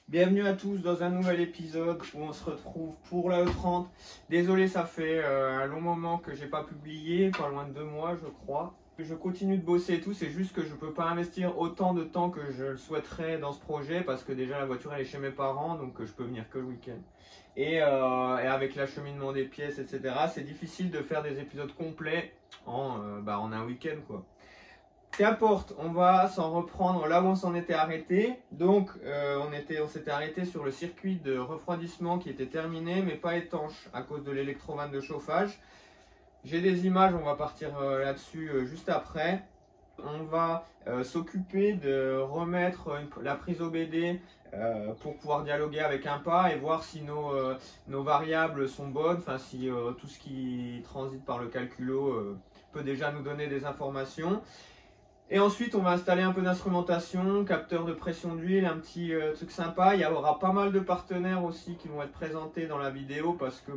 Bienvenue à tous dans un nouvel épisode où on se retrouve pour la E30. Désolé, ça fait un long moment que j'ai pas publié, pas loin de 2 mois je crois. Je continue de bosser et tout, c'est juste que je peux pas investir autant de temps que je le souhaiterais dans ce projet parce que déjà la voiture elle est chez mes parents, donc je peux venir que le week-end. Et avec l'acheminement des pièces, etc., c'est difficile de faire des épisodes complets en un week-end quoi. Qu'importe, on va s'en reprendre là où on s'en était arrêté. Donc, on s'était arrêté sur le circuit de refroidissement qui était terminé, mais pas étanche à cause de l'électrovanne de chauffage. J'ai des images, on va partir là-dessus juste après. On va s'occuper de remettre la prise OBD pour pouvoir dialoguer avec un pas et voir si nos variables sont bonnes, enfin si tout ce qui transite par le calculo peut déjà nous donner des informations. Et ensuite, on va installer un peu d'instrumentation, capteur de pression d'huile, un petit truc sympa. Il y aura pas mal de partenaires aussi qui vont être présentés dans la vidéo parce que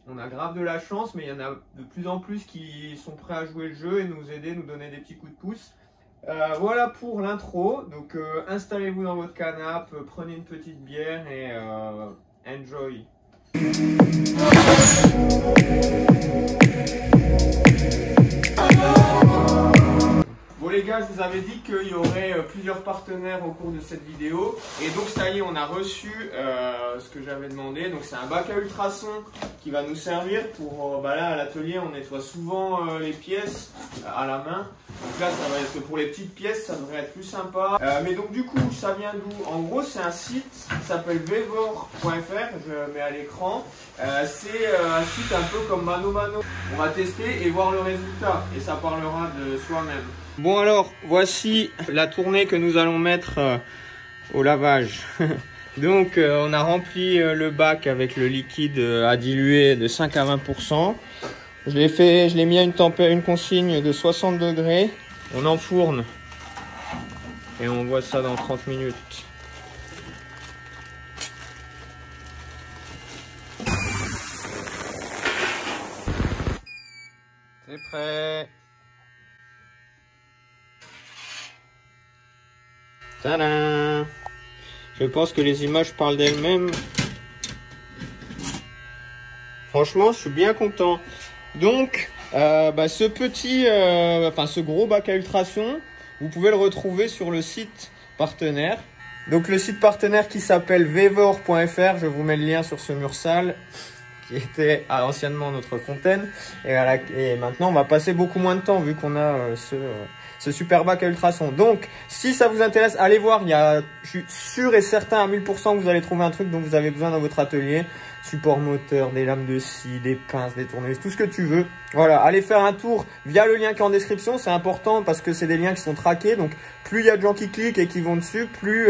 on a grave de la chance, mais il y en a de plus en plus qui sont prêts à jouer le jeu et nous aider, nous donner des petits coups de pouce. Voilà pour l'intro. Donc installez-vous dans votre canapé, prenez une petite bière et enjoy. Bon les gars, je vous avais dit qu'il y aurait plusieurs partenaires au cours de cette vidéo. Et donc ça y est, on a reçu ce que j'avais demandé. Donc c'est un bac à ultrasons qui va nous servir pour... là à l'atelier, on nettoie souvent les pièces à la main. Donc là, ça va être pour les petites pièces, ça devrait être plus sympa. Mais donc du coup, ça vient d'où? En gros, c'est un site qui s'appelle vevor.fr, je le mets à l'écran. C'est un site un peu comme Mano Mano. On va tester et voir le résultat. Et ça parlera de soi-même. Bon alors, voici la tournée que nous allons mettre au lavage. Donc on a rempli le bac avec le liquide à diluer de 5 à 20%. Je l'ai mis à une consigne de 60 degrés. On enfourne et on voit ça dans 30 minutes. C'est prêt. Tadam! Je pense que les images parlent d'elles-mêmes. Franchement, je suis bien content. Donc, ce gros bac à ultrasons, vous pouvez le retrouver sur le site partenaire. Donc, le site partenaire qui s'appelle vevor.fr, je vous mets le lien sur ce mur sale, qui était anciennement notre fontaine. Et maintenant, on va passer beaucoup moins de temps vu qu'on a ce super bac à ultrasons. Donc, si ça vous intéresse, allez voir. Je suis sûr et certain à 1000% que vous allez trouver un truc dont vous avez besoin dans votre atelier. Support moteur, des lames de scie, des pinces, des tournevis, tout ce que tu veux. Voilà, allez faire un tour via le lien qui est en description. C'est important parce que c'est des liens qui sont traqués. Donc, plus il y a de gens qui cliquent et qui vont dessus, plus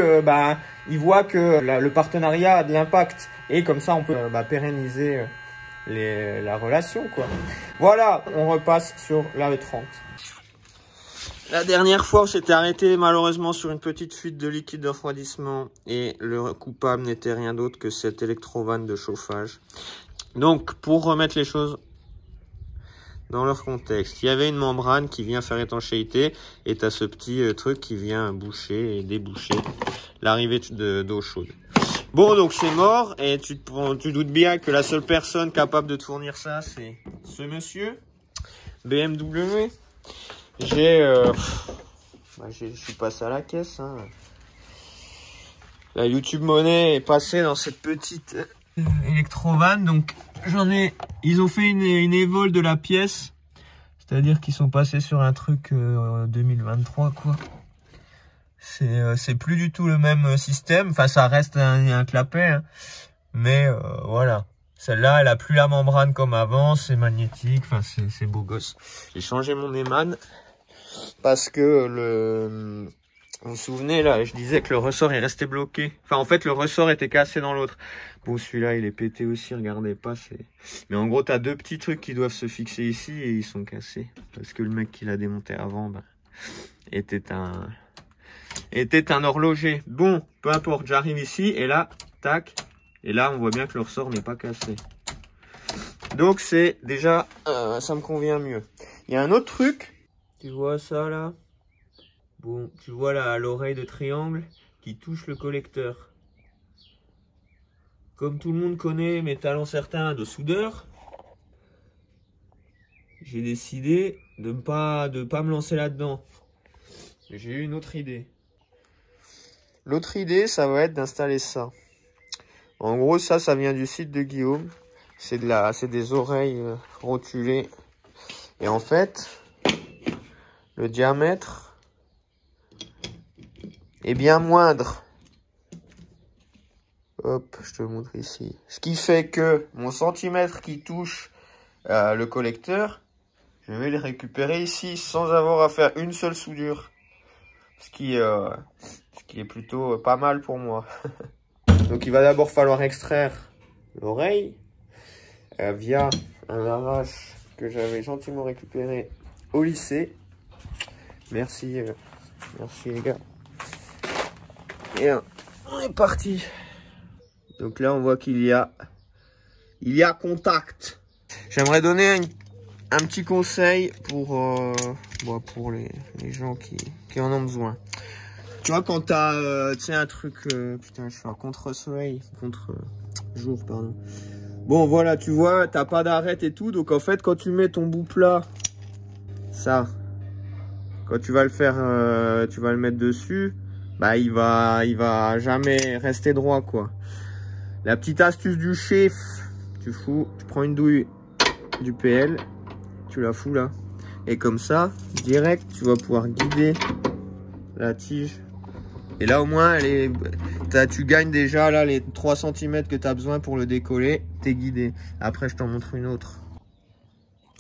ils voient que le partenariat a de l'impact. Et comme ça, on peut pérenniser la relation, quoi. Voilà, on repasse sur la E30. La dernière fois, on s'était arrêté malheureusement sur une petite fuite de liquide de refroidissement et le coupable n'était rien d'autre que cette électrovanne de chauffage. Donc, pour remettre les choses dans leur contexte, il y avait une membrane qui vient faire étanchéité et tu as ce petit truc qui vient boucher et déboucher l'arrivée d'eau chaude. Bon, donc c'est mort et tu doutes bien que la seule personne capable de te fournir ça, c'est ce monsieur, BMW. Je suis passé à la caisse. Hein. La YouTube Money est passée dans cette petite électrovanne. Donc ils ont fait une évol de la pièce. C'est-à-dire qu'ils sont passés sur un truc 2023 quoi. C'est plus du tout le même système. Enfin ça reste un clapet. Hein. Mais voilà. Celle-là, elle a plus la membrane comme avant. C'est magnétique. Enfin c'est beau gosse. J'ai changé mon éman. Parce que vous vous souvenez là, je disais que le ressort est resté bloqué. Enfin en fait le ressort était cassé dans l'autre. Bon celui-là il est pété aussi, regardez pas. Mais en gros t'as deux petits trucs qui doivent se fixer ici et ils sont cassés. Parce que le mec qui l'a démonté avant était un horloger. Bon, peu importe, j'arrive ici et là, tac. Et là on voit bien que le ressort n'est pas cassé. Donc c'est déjà, ça me convient mieux. Il y a un autre truc. Tu vois ça là? Bon, tu vois là l'oreille de triangle qui touche le collecteur. comme tout le monde connaît mes talents certains de soudeur, j'ai décidé de pas me lancer là-dedans. J'ai eu une autre idée. L'autre idée, ça va être d'installer ça. En gros, ça vient du site de Guillaume. C'est des oreilles rotulées. Et en fait, le diamètre est bien moindre. Hop, je te le montre ici. Ce qui fait que mon centimètre qui touche le collecteur, je vais le récupérer ici sans avoir à faire une seule soudure. Ce qui est plutôt pas mal pour moi. Donc il va d'abord falloir extraire l'oreille via un arrache que j'avais gentiment récupéré au lycée. Merci les gars. Et on est parti. Donc là on voit qu'il y a contact. J'aimerais donner un petit conseil pour les gens qui en ont besoin. Tu vois, quand t'as un truc... putain, je suis à contre-soleil. Contre-jour, pardon. Bon, voilà, tu vois, t'as pas d'arête et tout. Donc, en fait, quand tu mets ton bout plat, ça, quand tu vas le faire, tu vas le mettre dessus, bah, il va jamais rester droit, quoi. La petite astuce du chef, tu prends une douille du PL, tu la fous là. Et comme ça, direct, tu vas pouvoir guider la tige. Et là, au moins, tu gagnes déjà là les 3 cm que tu as besoin pour le décoller. T'es guidé. Après, je t'en montre une autre.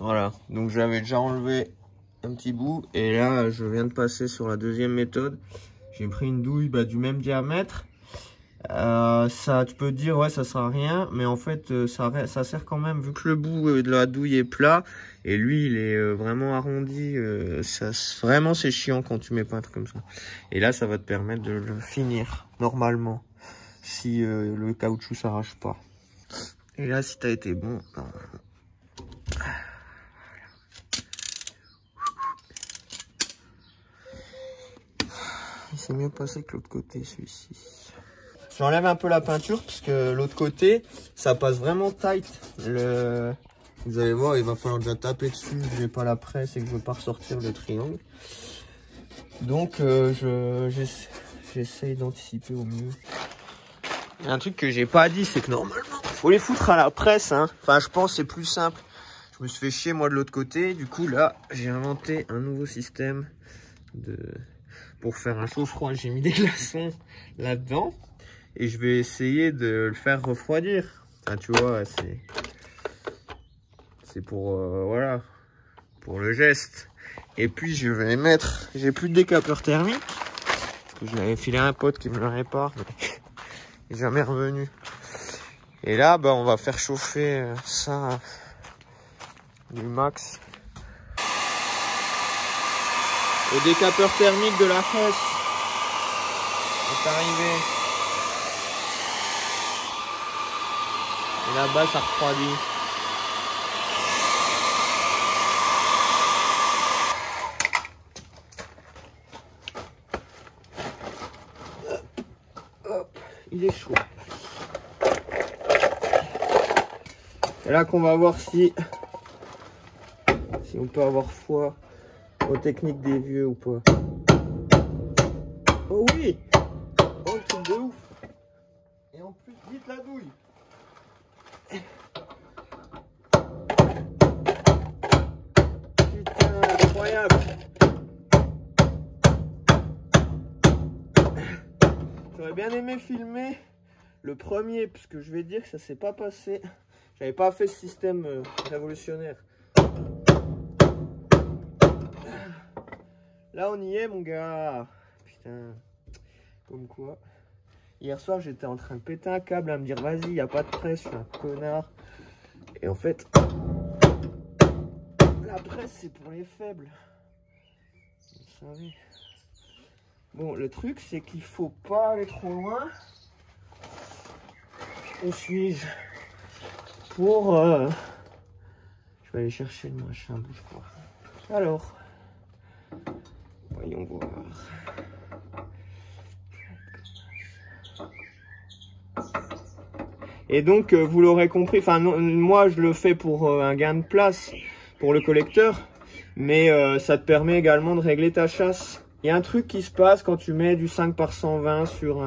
Voilà. Donc, j'avais déjà enlevé un petit bout. Et là, je viens de passer sur la deuxième méthode. J'ai pris une douille du même diamètre. Ça, tu peux te dire, ouais, ça sert à rien. Mais en fait, ça sert quand même. Vu que le bout de la douille est plat. Et lui, il est vraiment arrondi. Vraiment, c'est chiant quand tu mets pas un truc comme ça. Et là, ça va te permettre de le finir normalement. Si le caoutchouc s'arrache pas. Et là, si t'as été bon... Il s'est mieux passé que l'autre côté, celui-ci. J'enlève un peu la peinture parce que l'autre côté, ça passe vraiment tight. Vous allez voir, il va falloir déjà taper dessus. Je n'ai pas la presse et que je ne veux pas ressortir le triangle. Donc, j'essaye d'anticiper au mieux. Il y a un truc que j'ai pas dit, c'est que normalement, il faut les foutre à la presse. Hein. Enfin, je pense que c'est plus simple. Je me suis fait chier, moi, de l'autre côté. Du coup, là, j'ai inventé un nouveau système pour faire un chaud-froid. J'ai mis des glaçons là-dedans. Et je vais essayer de le faire refroidir. Enfin, tu vois, c'est pour, voilà, pour le geste. Et puis, je vais mettre, j'ai plus de décapeur thermique. Parce que je l'avais filé à un pote qui me le répare. Mais il n'est jamais revenu. Et là, on va faire chauffer ça du max. Le décapeur thermique de la Hess est arrivé. Et là-bas, ça refroidit. Hop, il est chaud. C'est là qu'on va voir si on peut avoir foi aux techniques des vieux ou pas. Oh oui! Oh, le truc de ouf! Et en plus, vite la douille! Putain, incroyable! J'aurais bien aimé filmer le premier, parce que je vais dire que ça s'est pas passé. J'avais pas fait ce système révolutionnaire. Là, on y est, mon gars. Putain, comme quoi. Hier soir, j'étais en train de péter un câble à me dire, vas-y, y a pas de presse, je suis un connard. Et en fait, la presse, c'est pour les faibles. Vous savez. Bon, le truc, c'est qu'il faut pas aller trop loin. Où suis-je? Pour... Je vais aller chercher le machin, bouge pas. Alors, voyons voir. Et donc, vous l'aurez compris, enfin, moi, je le fais pour un gain de place, pour le collecteur. Mais ça te permet également de régler ta chasse. Il y a un truc qui se passe quand tu mets du 5 par 120 sur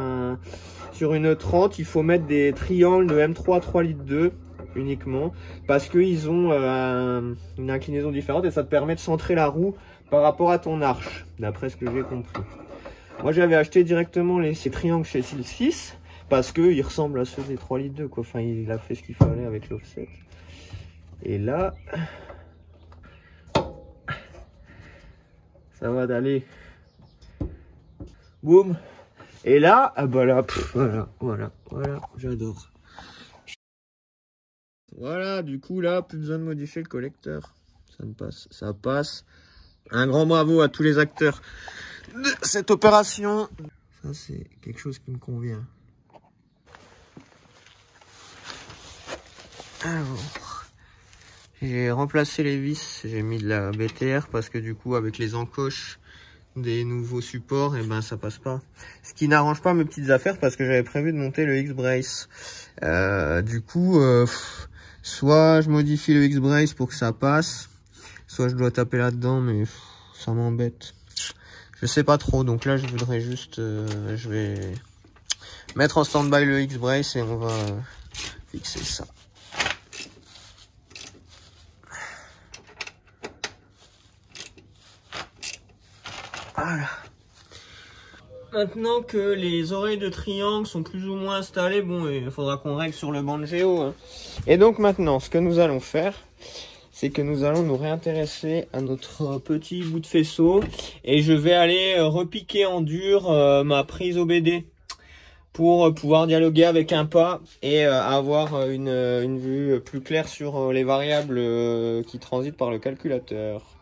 une 30. Il faut mettre des triangles de M3 3 litres 2 uniquement. Parce qu'ils ont une inclinaison différente et ça te permet de centrer la roue par rapport à ton arche. D'après ce que j'ai compris. Moi, j'avais acheté directement ces triangles chez Steel 6. Parce qu'ils ressemblent à ceux des 3 litres 2, quoi. Enfin, il a fait ce qu'il fallait avec l'offset. Et là, ça va d'aller. Boum. Et là, ah bah là, voilà, j'adore. Voilà, du coup, là, plus besoin de modifier le collecteur. Ça passe. Un grand bravo à tous les acteurs de cette opération. Ça, c'est quelque chose qui me convient. Alors, j'ai remplacé les vis, j'ai mis de la BTR parce que du coup avec les encoches des nouveaux supports, et ben ça passe pas. Ce qui n'arrange pas mes petites affaires parce que j'avais prévu de monter le X-Brace. Du coup, soit je modifie le X-Brace pour que ça passe, soit je dois taper là-dedans, mais ça m'embête. Je sais pas trop, donc là je voudrais juste, je vais mettre en stand-by le X-Brace et on va fixer ça. Voilà. Maintenant que les oreilles de triangle sont plus ou moins installées, bon, il faudra qu'on règle sur le Banjo. Hein. Et donc maintenant, ce que nous allons faire, c'est que nous allons nous réintéresser à notre petit bout de faisceau. Et je vais aller repiquer en dur ma prise OBD pour pouvoir dialoguer avec un pas et avoir une vue plus claire sur les variables qui transitent par le calculateur.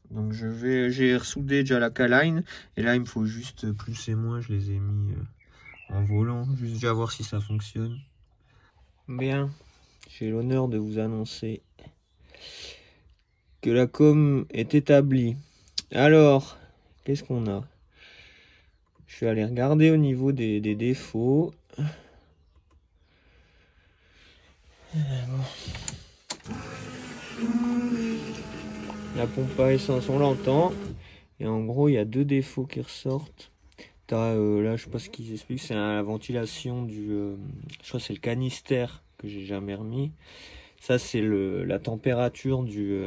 Donc j'ai ressoudé déjà la K-line et là il me faut juste plus et moins, je les ai mis en volant, juste déjà voir si ça fonctionne. Bien, j'ai l'honneur de vous annoncer que la com est établie. Alors, qu'est-ce qu'on a? Je vais aller regarder au niveau des défauts. La pompe à essence, on l'entend. Et en gros, il y a deux défauts qui ressortent. Là, je sais pas ce qu'ils expliquent. C'est la ventilation du... je crois que c'est le canister que j'ai jamais remis. Ça, c'est la température du...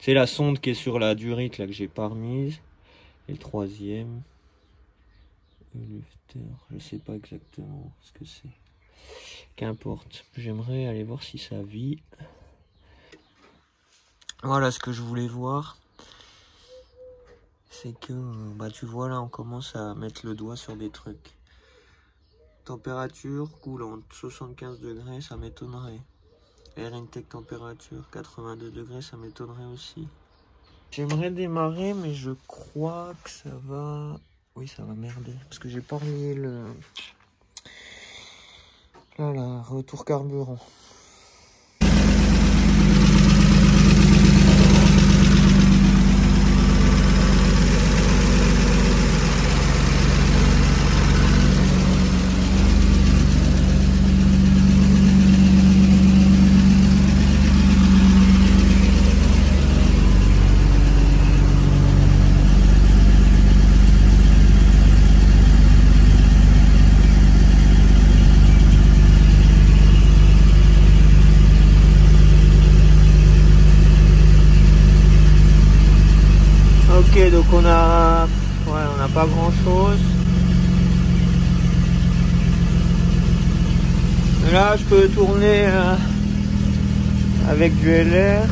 c'est la sonde qui est sur la durite, là, que j'ai pas remise. Et le troisième... le lufter, je sais pas exactement ce que c'est. Qu'importe. J'aimerais aller voir si ça vit. Voilà ce que je voulais voir, c'est que, bah tu vois là on commence à mettre le doigt sur des trucs. Température coulante, 75 degrés, ça m'étonnerait. Air intake température, 82 degrés, ça m'étonnerait aussi. J'aimerais démarrer mais je crois que ça va... Oui ça va merder, parce que j'ai pas relié le... Là, retour carburant. Ok, donc on a pas grand chose. Mais là je peux tourner avec du LR.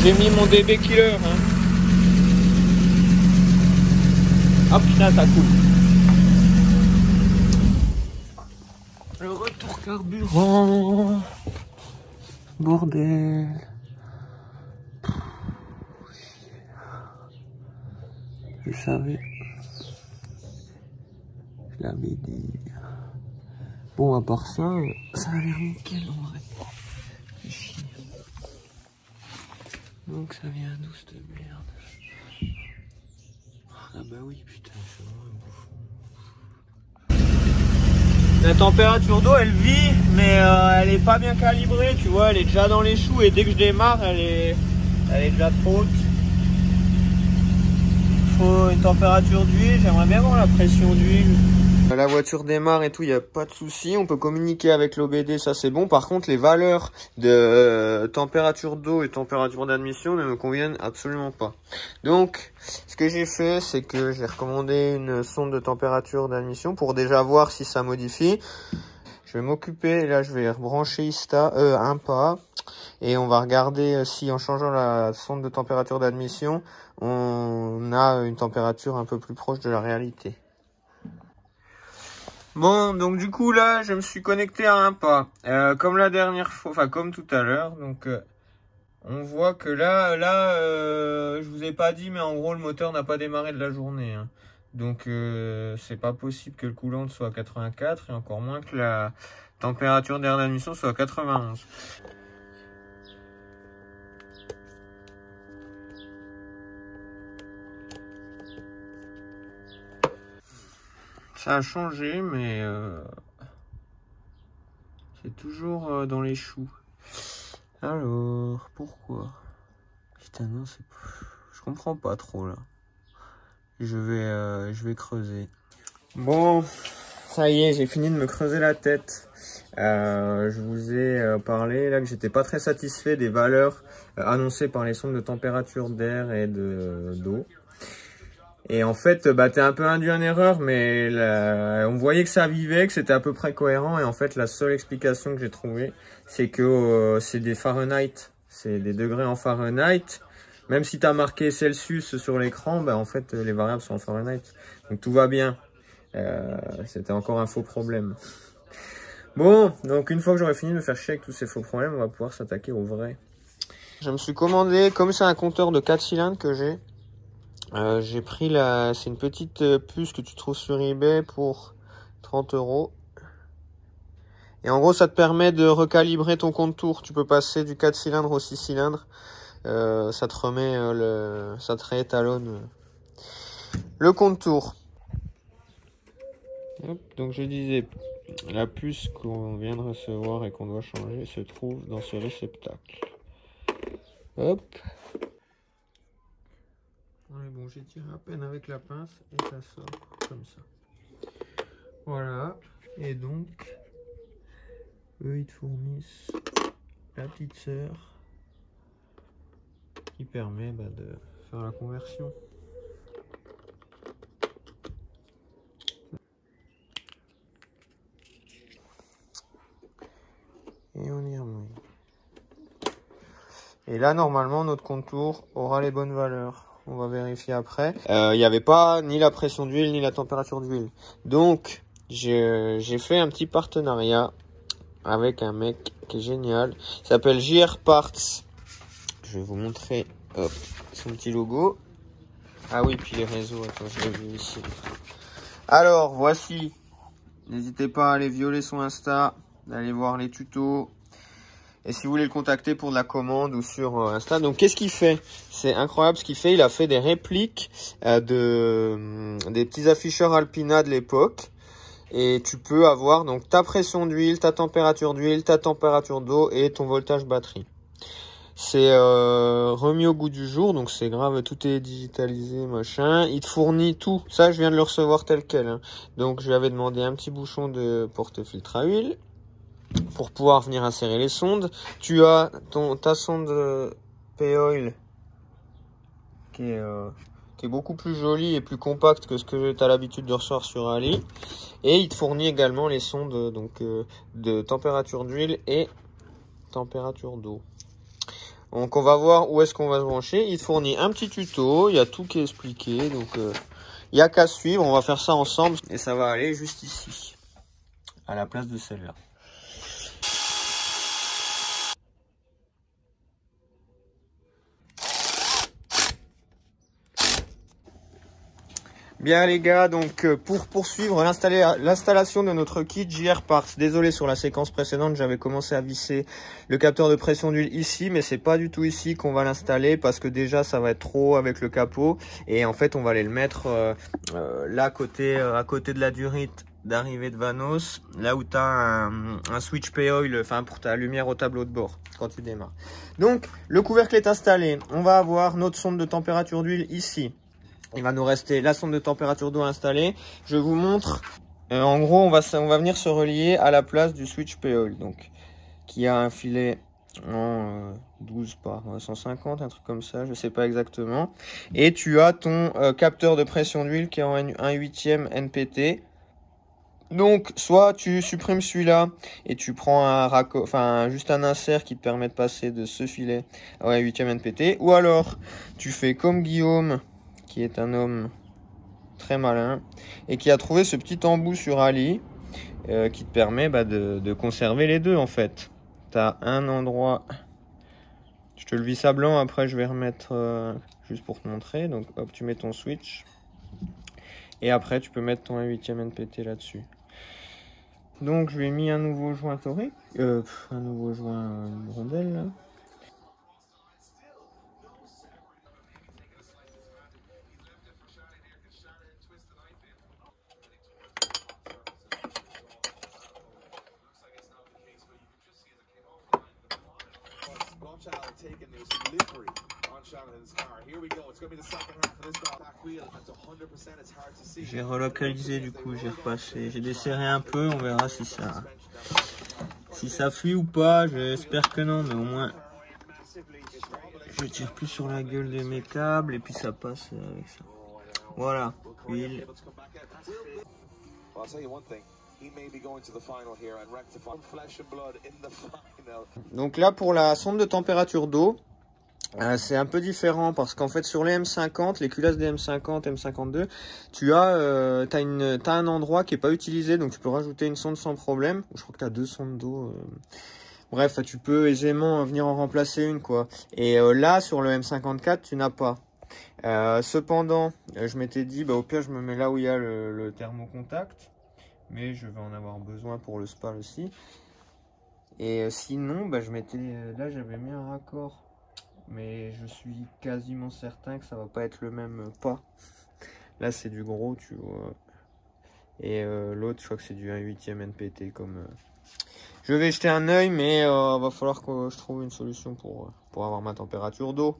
J'ai mis mon DB killer. Hein. Ah putain, ça coule. Le retour carburant. Bordel. Je savais. Je l'avais dit. Bon, à part ça, ça a l'air nickel en vrai. Fais chier. Donc ça vient d'où cette merde? Ah bah oui, putain, je suis vraiment un bouffon. La température d'eau, elle vit, mais elle est pas bien calibrée, tu vois, elle est déjà dans les choux et dès que je démarre, elle est déjà trop haute. Il faut une température d'huile, j'aimerais bien voir la pression d'huile. La voiture démarre et tout, il n'y a pas de souci. On peut communiquer avec l'OBD, ça c'est bon. Par contre, les valeurs de température d'eau et température d'admission ne me conviennent absolument pas. Donc, ce que j'ai fait, c'est que j'ai recommandé une sonde de température d'admission pour déjà voir si ça modifie. Je vais m'occuper, là je vais rebrancher IMPA et on va regarder si en changeant la sonde de température d'admission, on a une température un peu plus proche de la réalité. Bon, donc du coup là, je me suis connecté à IMPA, comme la dernière fois, enfin comme tout à l'heure. Donc on voit que là, je vous ai pas dit, mais en gros le moteur n'a pas démarré de la journée. Hein. Donc c'est pas possible que le coolant soit à 84 et encore moins que la température d'air d'admission soit à 91. Ça a changé, mais c'est toujours dans les choux. Alors, pourquoi? Putain, non, c'est... Je comprends pas trop, là. Je vais creuser. Bon, ça y est, j'ai fini de me creuser la tête. Je vous ai parlé, là, que j'étais pas très satisfait des valeurs annoncées par les sondes de température d'air et d'eau. Et en fait, bah, t'es un peu induit en erreur, mais on voyait que ça vivait, que c'était à peu près cohérent. Et en fait, la seule explication que j'ai trouvée, c'est que c'est des Fahrenheit, c'est des degrés en Fahrenheit. Même si t'as marqué Celsius sur l'écran, bah, en fait, les variables sont en Fahrenheit. Donc tout va bien. C'était encore un faux problème. Bon, donc une fois que j'aurai fini de me faire chier avec tous ces faux problèmes, on va pouvoir s'attaquer au vrai. Je me suis commandé, comme c'est un compteur de 4 cylindres que j'ai pris c'est une petite puce que tu trouves sur eBay pour 30 €. Et en gros, ça te permet de recalibrer ton compte tour. Tu peux passer du 4 cylindres au 6 cylindres. Ça te remet ça te réétalonne le compte tour. Hop, donc je disais, la puce qu'on vient de recevoir et qu'on doit changer se trouve dans ce réceptacle. Hop. Ouais, bon, j'ai tiré à peine avec la pince et ça sort comme ça. Voilà. Et donc, eux, ils te fournissent la petite sœur qui permet de faire la conversion. Et on y remet. Et là, normalement, notre contour aura les bonnes valeurs. On va vérifier après. Il n'y avait pas ni la pression d'huile ni la température d'huile. Donc, j'ai fait un petit partenariat avec un mec qui est génial. Il s'appelle JR Parts. Je vais vous montrer son petit logo. Ah oui, puis les réseaux. Attends, je l'ai vu ici. Alors, voici. N'hésitez pas à aller violer son Insta, d'aller voir les tutos. Et si vous voulez le contacter pour de la commande ou sur Insta. Donc qu'est-ce qu'il fait? C'est incroyable ce qu'il fait. Il a fait des répliques des petits afficheurs Alpina de l'époque. Et tu peux avoir donc ta pression d'huile, ta température d'eau et ton voltage batterie. C'est remis au goût du jour, donc c'est grave, tout est digitalisé, machin. Il te fournit tout. Ça, je viens de le recevoir tel quel. Hein. Donc je lui avais demandé un petit bouchon de porte-filtre à huile pour pouvoir venir insérer les sondes. Tu as ta sonde P-Oil qui est beaucoup plus jolie et plus compacte que ce que tu as l'habitude de recevoir sur Ali. Et il te fournit également les sondes donc, de température d'huile et température d'eau. Donc on va voir où est-ce qu'on va se brancher. Il te fournit un petit tuto, il y a tout qui est expliqué. Donc il n'y a qu'à suivre, on va faire ça ensemble. Et ça va aller juste ici, à la place de celle-là. Bien les gars, donc pour poursuivre l'installation de notre kit JR Parts, désolé sur la séquence précédente, j'avais commencé à visser le capteur de pression d'huile ici, mais c'est pas du tout ici qu'on va l'installer parce que déjà ça va être trop avec le capot et en fait on va aller le mettre là à côté de la durite d'arrivée de Vanos, là où tu as un switch P-Oil, enfin pour ta lumière au tableau de bord quand tu démarres. Donc le couvercle est installé, on va avoir notre sonde de température d'huile ici. Il va nous rester la sonde de température d'eau installée. Je vous montre. En gros, on va venir se relier à la place du switch P-Oil, donc qui a un filet en 12 par 150, un truc comme ça, je sais pas exactement. Et tu as ton capteur de pression d'huile qui est en 1/8e NPT. Donc, soit tu supprimes celui-là et tu prends juste un insert qui te permet de passer de ce filet à 1/8e NPT, ou alors tu fais comme Guillaume, qui est un homme très malin et qui a trouvé ce petit embout sur Ali qui te permet de conserver les deux en fait. Tu as un endroit, je te le vis à blanc, après je vais remettre juste pour te montrer. Donc hop, tu mets ton switch et après tu peux mettre ton 1/8e NPT là-dessus. Donc je lui ai mis un nouveau joint torique, un nouveau joint rondelle là. J'ai relocalisé du coup, j'ai repassé, j'ai desserré un peu, on verra si ça fuit ou pas, j'espère que non, mais au moins je tire plus sur la gueule de mes câbles et puis ça passe avec ça. Voilà, huile. Donc là pour la sonde de température d'eau, c'est un peu différent parce qu'en fait sur les M50, les culasses des M50, M52, tu as t'as un endroit qui est pas utilisé, donc tu peux rajouter une sonde sans problème. Je crois que tu as 2 sondes d'eau. Bref, tu peux aisément venir en remplacer une quoi. Et là sur le M54, tu n'as pas. Cependant, je m'étais dit au pire je me mets là où il y a le thermocontact, mais je vais en avoir besoin pour le SPAL aussi. Et sinon, je m'étais là j'avais mis un raccord. Mais je suis quasiment certain que ça va pas être le même pas. Là c'est du gros, tu vois. Et l'autre, je crois que c'est du 1/8e NPT comme. Je vais jeter un œil, mais va falloir que je trouve une solution pour avoir ma température d'eau.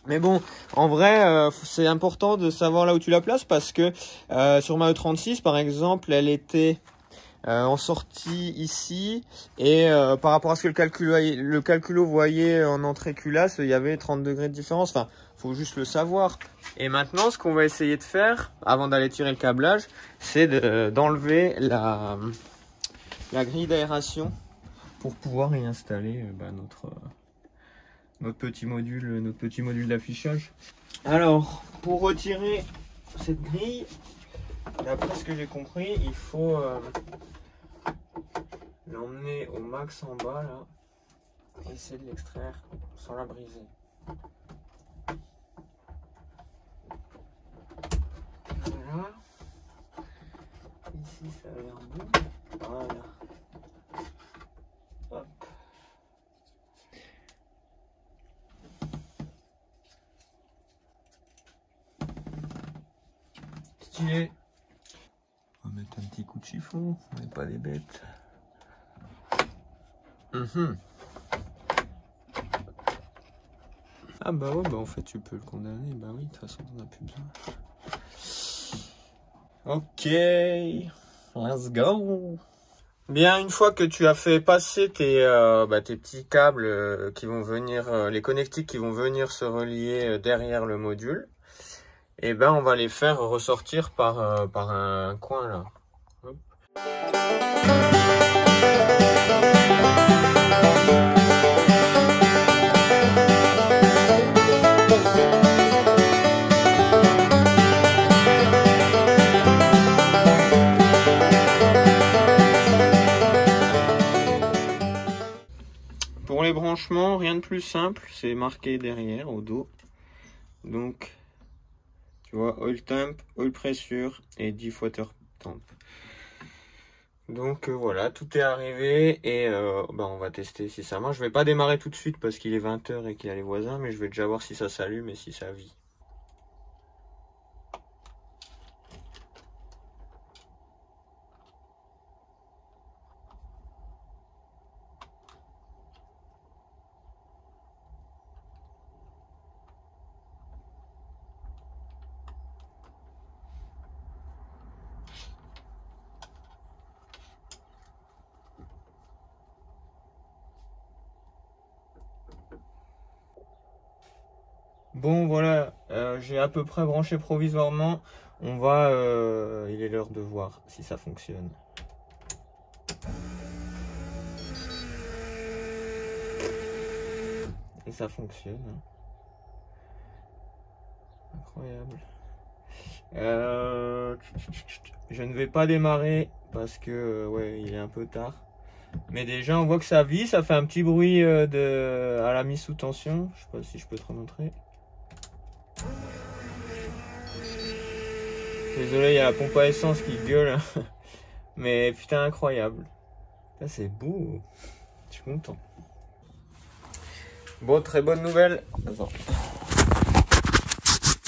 Mais bon, en vrai, c'est important de savoir là où tu la places parce que sur ma E36 par exemple, elle était en sortie ici et par rapport à ce que le calculo voyait en entrée culasse, il y avait 30 degrés de différence. Enfin, faut juste le savoir. Et maintenant, ce qu'on va essayer de faire avant d'aller tirer le câblage, c'est d'enlever la grille d'aération pour pouvoir y installer notre petit module d'affichage. Alors, pour retirer cette grille, d'après ce que j'ai compris, il faut l'emmener au max en bas là et essayer de l'extraire sans la briser. Voilà. Ici ça a l'air bon. Voilà. Hop. Stylé. On va mettre un petit coup de chiffon, on n'est pas des bêtes. Ah bah ouais, en fait tu peux le condamner, bah oui, de toute façon t'en as plus besoin. Ok, let's go. Bien, une fois que tu as fait passer tes petits câbles qui vont venir, les connectiques qui vont venir se relier derrière le module, et on va les faire ressortir par un coin là. Hop. Pour les branchements, rien de plus simple, c'est marqué derrière au dos. Donc Tu vois, oil temp, oil pressure et diff water temp. Donc voilà, tout est arrivé et on va tester si ça marche. Je vais pas démarrer tout de suite parce qu'il est 20 h et qu'il y a les voisins, mais je vais déjà voir si ça s'allume et si ça vit. Bon voilà, j'ai à peu près branché provisoirement. On va, il est l'heure de voir si ça fonctionne. Et ça fonctionne. Incroyable. Je ne vais pas démarrer parce que ouais, il est un peu tard. Mais déjà on voit que ça vit, ça fait un petit bruit à la mise sous tension. Je sais pas si je peux te remontrer. Désolé, il y a la pompe à essence qui gueule. Mais putain, incroyable. Ça c'est beau. Je suis content. Bon, très bonne nouvelle. Attends.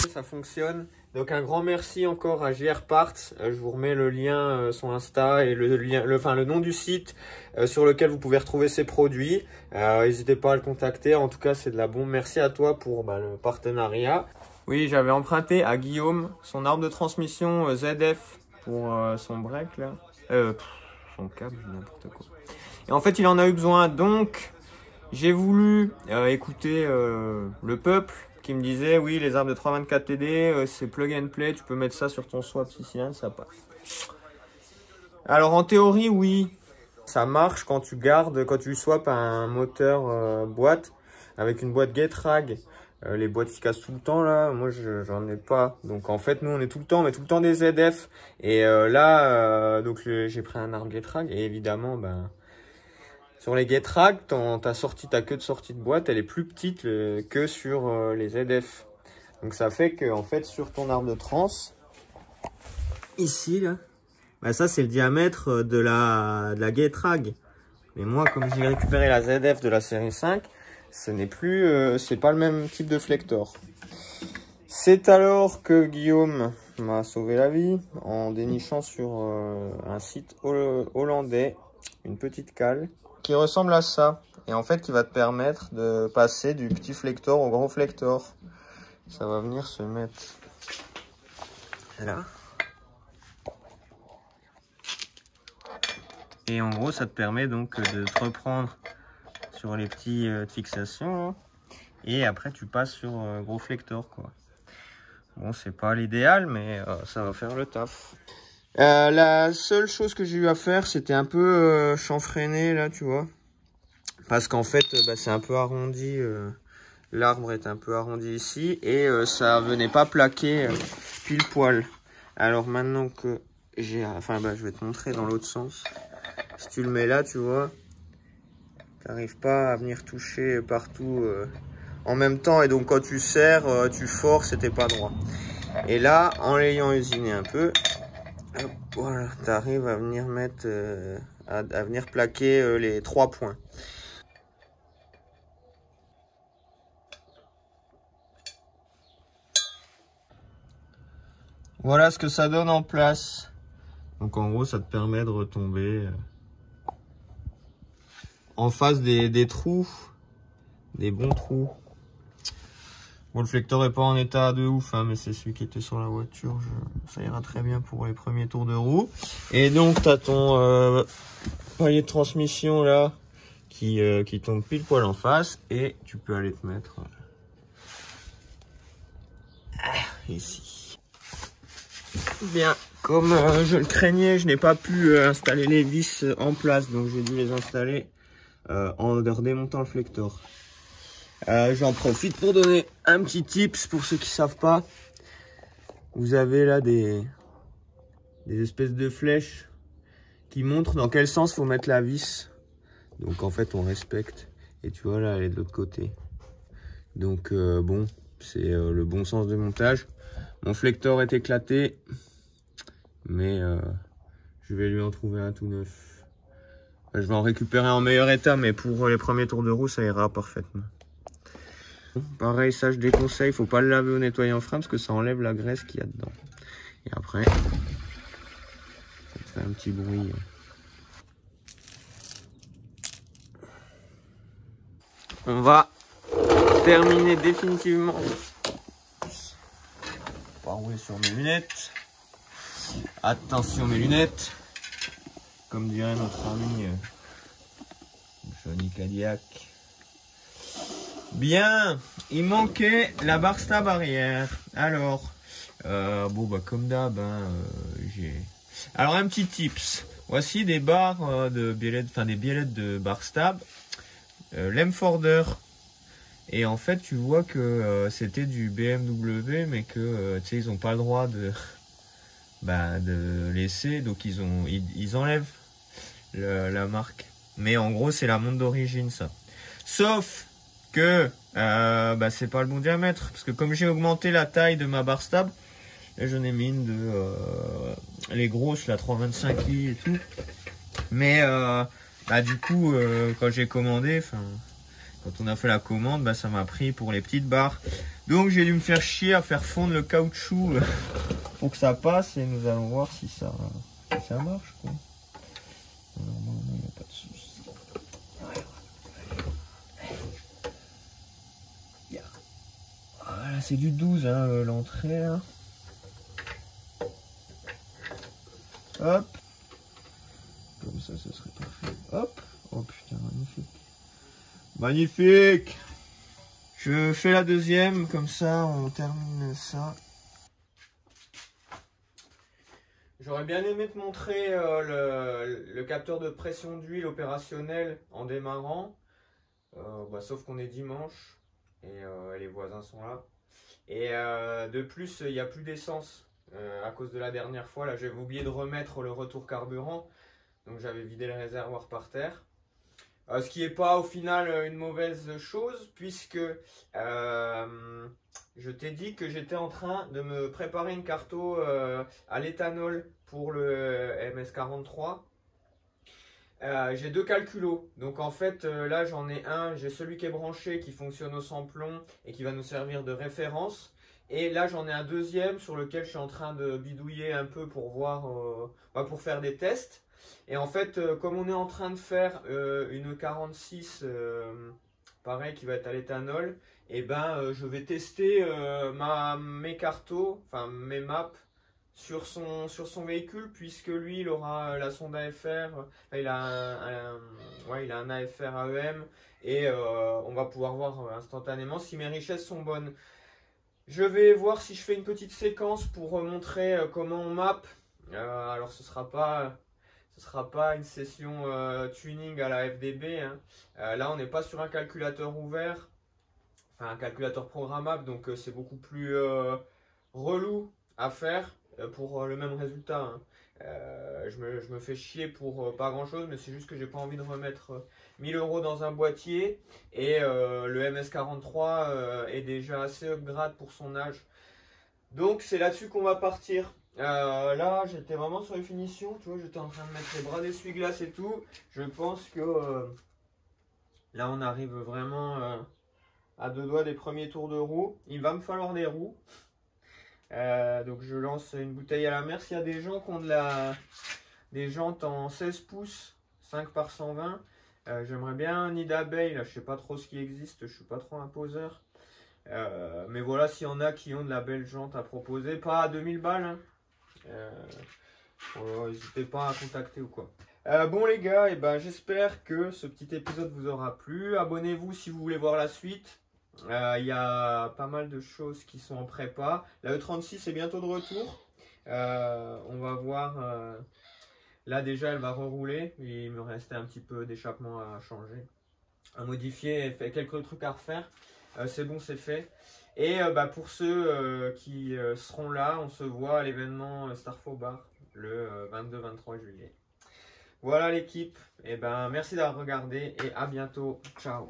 Ça fonctionne. Donc un grand merci encore à JR Parts. Je vous remets le lien, son Insta et le nom du site sur lequel vous pouvez retrouver ses produits. N'hésitez pas à le contacter. En tout cas, c'est de la bombe. Merci à toi pour le partenariat. Oui, j'avais emprunté à Guillaume son arbre de transmission ZF pour son break là. Son câble, n'importe quoi. Et en fait, il en a eu besoin. Donc, j'ai voulu écouter le peuple qui me disait oui, les arbres de 324 TD, c'est plug and play, tu peux mettre ça sur ton swap 6 cylindres, ça passe. Alors en théorie, oui, ça marche quand tu swaps un moteur boîte avec une boîte Getrag. Les boîtes qui cassent tout le temps là, moi j'en ai pas. Donc en fait nous on met tout le temps des ZF. Et donc j'ai pris un arbre Getrag et évidemment sur les Getrag, ta queue de sortie de boîte, elle est plus petite que sur les ZF. Donc ça fait que en fait sur ton arbre de trans, ici là, ça c'est le diamètre de la Getrag. Mais moi comme j'ai récupéré la ZF de la série 5, ce n'est plus, c'est pas le même type de flector. C'est alors que Guillaume m'a sauvé la vie en dénichant sur un site hollandais une petite cale qui ressemble à ça et en fait qui va te permettre de passer du petit flector au gros flector. Ça va venir se mettre là et en gros ça te permet donc de te reprendre sur les petites fixations là. Et après tu passes sur gros flector quoi. Bon, c'est pas l'idéal mais ça va faire le taf. La seule chose que j'ai eu à faire, c'était un peu chanfreiner là, tu vois. Parce qu'en fait, c'est un peu arrondi. L'arbre est un peu arrondi ici. Et ça venait pas plaquer pile poil. Alors maintenant que j'ai... Enfin, je vais te montrer dans l'autre sens. Si tu le mets là, tu vois. T'arrives pas à venir toucher partout en même temps. Et donc quand tu serres, tu forces et t'es pas droit. Et là, en l'ayant usiné un peu... Hop, voilà, tu arrives à venir mettre, à venir plaquer les 3 points. Voilà ce que ça donne en place. Donc en gros, ça te permet de retomber en face des trous, des bons trous. Bon, le flector est pas en état de ouf, hein, mais c'est celui qui était sur la voiture. Ça ira très bien pour les premiers tours de roue. Et donc, tu as ton palier de transmission là qui tombe pile poil en face. Et tu peux aller te mettre ici. Bien, comme je le craignais, je n'ai pas pu installer les vis en place. Donc, j'ai dû les installer en redémontant le flector. J'en profite pour donner un petit tips pour ceux qui savent pas. Vous avez là des espèces de flèches qui montrent dans quel sens faut mettre la vis. Donc en fait on respecte. Et tu vois là elle est de l'autre côté. Donc bon, c'est le bon sens de montage. Mon flector est éclaté, mais je vais lui en trouver un tout neuf. Je vais en récupérer en meilleur état, mais pour les premiers tours de roue, ça ira parfaitement. Pareil, ça je déconseille, faut pas le laver au nettoyant frein parce que ça enlève la graisse qu'il y a dedans. Et après, ça fait un petit bruit. On va terminer définitivement. On va rouler sur mes lunettes. Attention mes lunettes. Comme dirait notre ami Johnny Cadillac. Bien, il manquait la barre stab arrière. Alors, bon bah comme d'hab, j'ai. Alors un petit tips. Voici des barres de biellettes, enfin des biellettes de barre stab, Lemforder. Et en fait, tu vois que c'était du BMW, mais que tu sais ils ont pas le droit de laisser, donc ils enlèvent la marque. Mais en gros, c'est la montre d'origine ça. Sauf que c'est pas le bon diamètre, parce que comme j'ai augmenté la taille de ma barre stab, et j'en ai mis une de les grosses, la 325i et tout, mais du coup quand j'ai commandé, quand on a fait la commande, ça m'a pris pour les petites barres, donc j'ai dû me faire chier à faire fondre le caoutchouc pour que ça passe, et nous allons voir si ça marche quoi. Normalement il n'y a pas de souci. Voilà, c'est du 12 l'entrée là. Hop. Comme ça, ce serait parfait. Hop. Oh putain, magnifique. Magnifique. Je fais la deuxième, comme ça on termine ça. J'aurais bien aimé te montrer le capteur de pression d'huile opérationnel en démarrant. Sauf qu'on est dimanche. Et les voisins sont là. Et de plus, il n'y a plus d'essence à cause de la dernière fois. Là, j'avais oublié de remettre le retour carburant. Donc, j'avais vidé le réservoir par terre. Ce qui n'est pas au final une mauvaise chose, puisque je t'ai dit que j'étais en train de me préparer une carto à l'éthanol pour le MS43. J'ai deux calculos, donc en fait là j'en ai un, j'ai celui qui est branché qui fonctionne au sans-plomb et qui va nous servir de référence, et là j'en ai un deuxième sur lequel je suis en train de bidouiller un peu pour voir, pour faire des tests. Et en fait comme on est en train de faire une 46 pareil qui va être à l'éthanol, et je vais tester mes cartos, enfin mes maps sur son véhicule, puisque lui il aura la sonde AFR, il a un AFR AEM, et on va pouvoir voir instantanément si mes richesses sont bonnes. Je vais voir si je fais une petite séquence pour montrer comment on map. Alors ce sera pas une session tuning à la FDB, hein. Là on n'est pas sur un calculateur ouvert, enfin un calculateur programmable, donc c'est beaucoup plus relou à faire pour le même résultat, hein. Je me fais chier pour pas grand chose, mais c'est juste que j'ai pas envie de remettre 1000 € dans un boîtier, et le MS43 est déjà assez upgrade pour son âge, donc c'est là-dessus qu'on va partir. Là j'étais vraiment sur les finitions, tu vois, j'étais en train de mettre les bras d'essuie-glace et tout. Je pense que là on arrive vraiment à deux doigts des premiers tours de roue. Il va me falloir des roues. Donc je lance une bouteille à la mer. S'il y a des gens qui ont des jantes en 16 pouces 5 par 120, j'aimerais bien un nid d'abeille. Là je sais pas trop ce qui existe, je suis pas trop un poseur, mais voilà, s'il y en a qui ont de la belle jante à proposer, pas à 2000 balles, hein. N'hésitez pas à contacter ou quoi. Bon les gars, j'espère que ce petit épisode vous aura plu. Abonnez-vous si vous voulez voir la suite. Il y a pas mal de choses qui sont en prépa. La E36 est bientôt de retour. On va voir. Là déjà elle va rerouler. Il me restait un petit peu d'échappement à changer, à modifier, et quelques trucs à refaire. C'est bon, c'est fait. Et pour ceux qui seront là, on se voit à l'événement Starfall Bar le 22-23 juillet. Voilà l'équipe, merci d'avoir regardé et à bientôt. Ciao.